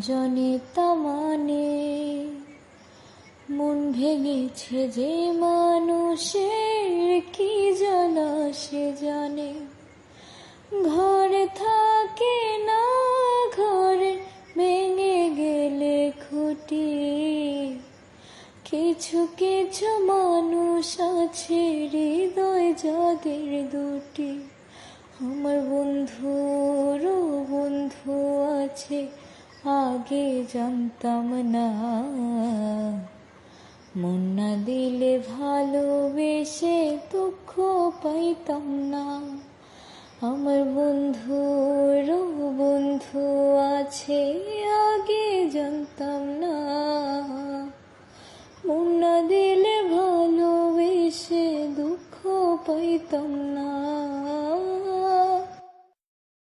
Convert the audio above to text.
জনে তা মানে। মন ভেঙেছে যে মানুষের কি জ্বালা সে জানে। ঘর থাকে না ঘরে ভেঙে গেলে খুঁটি। কিছু কিছু মানুষ আছে হৃদয় যাদের দুটি। আমার বন্ধুরও বন্ধু আছে আগে জানতাম না। মন না দিলে ভালোবেসে দুঃখ পাইতাম না। আমার বন্ধুরও বন্ধু আছে আগে জানতাম না। মন না দিলে ভালোবেসে দুঃখ পাইতাম না।